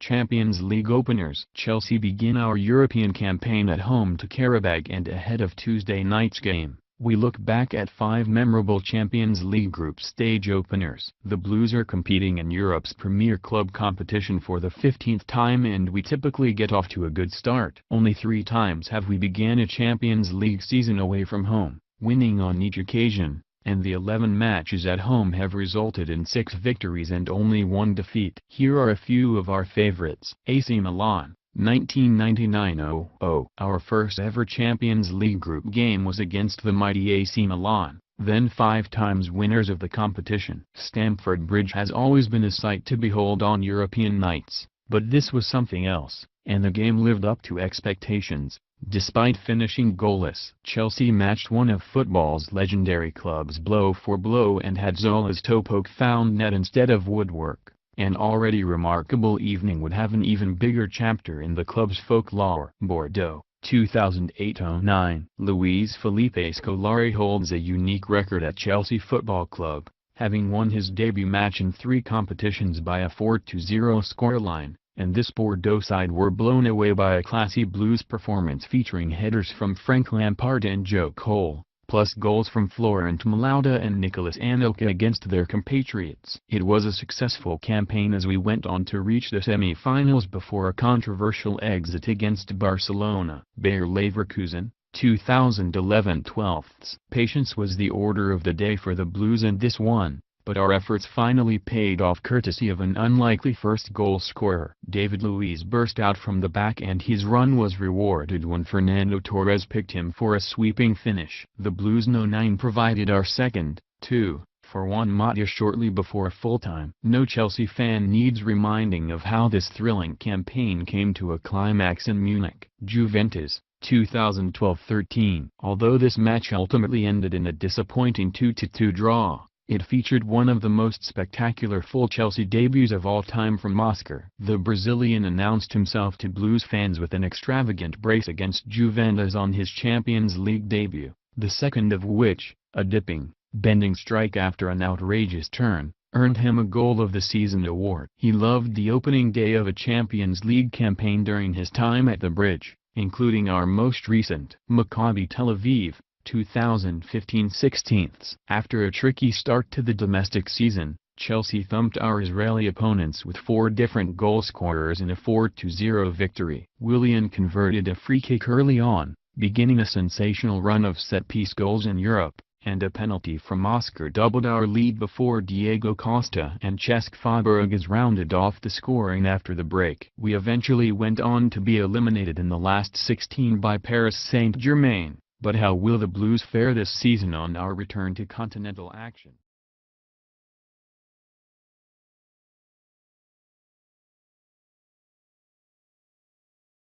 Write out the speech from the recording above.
Champions League openers. Chelsea begin our European campaign at home to Karabag, and ahead of Tuesday night's game, we look back at 5 memorable Champions League group stage openers. The Blues are competing in Europe's premier club competition for the 15th time, and we typically get off to a good start. Only 3 times have we began a Champions League season away from home, winning on each occasion, and the 11 matches at home have resulted in 6 victories and only 1 defeat. Here are a few of our favorites. AC Milan, 1999-00. Our first ever Champions League group game was against the mighty AC Milan, then 5 times winners of the competition. Stamford Bridge has always been a sight to behold on European nights, but this was something else, and the game lived up to expectations, despite finishing goalless. Chelsea matched one of football's legendary clubs blow for blow and had Zola's toe poke found net instead of woodwork. An already remarkable evening would have an even bigger chapter in the club's folklore. Bordeaux, 2008-09. Luis Felipe Scolari holds a unique record at Chelsea Football Club, having won his debut match in 3 competitions by a 4-0 scoreline. And this Bordeaux side were blown away by a classy Blues performance featuring headers from Frank Lampard and Joe Cole, plus goals from Florent Malauda and Nicolas Anelka against their compatriots. It was a successful campaign as we went on to reach the semi-finals before a controversial exit against Barcelona. Bayer Leverkusen, 2011-12. Patience was the order of the day for the Blues in this one, but our efforts finally paid off courtesy of an unlikely first goal scorer. David Luiz burst out from the back, and his run was rewarded when Fernando Torres picked him for a sweeping finish. The Blues' No. 9 provided our second, 2-for-1 Mata shortly before full-time. No Chelsea fan needs reminding of how this thrilling campaign came to a climax in Munich. Juventus, 2012-13. Although this match ultimately ended in a disappointing 2-2 draw, it featured one of the most spectacular full Chelsea debuts of all time from Oscar. The Brazilian announced himself to Blues fans with an extravagant brace against Juventus on his Champions League debut, the second of which, a dipping, bending strike after an outrageous turn, earned him a Goal of the Season award. He loved the opening day of a Champions League campaign during his time at the Bridge, including our most recent. Maccabi Tel Aviv, 2015-16. After a tricky start to the domestic season, Chelsea thumped our Israeli opponents with 4 different goal scorers in a 4-0 victory. Willian converted a free kick early on, beginning a sensational run of set-piece goals in Europe, and a penalty from Oscar doubled our lead before Diego Costa and Cesc Fabregas rounded off the scoring after the break. We eventually went on to be eliminated in the last 16 by Paris Saint-Germain. But how will the Blues fare this season on our return to continental action?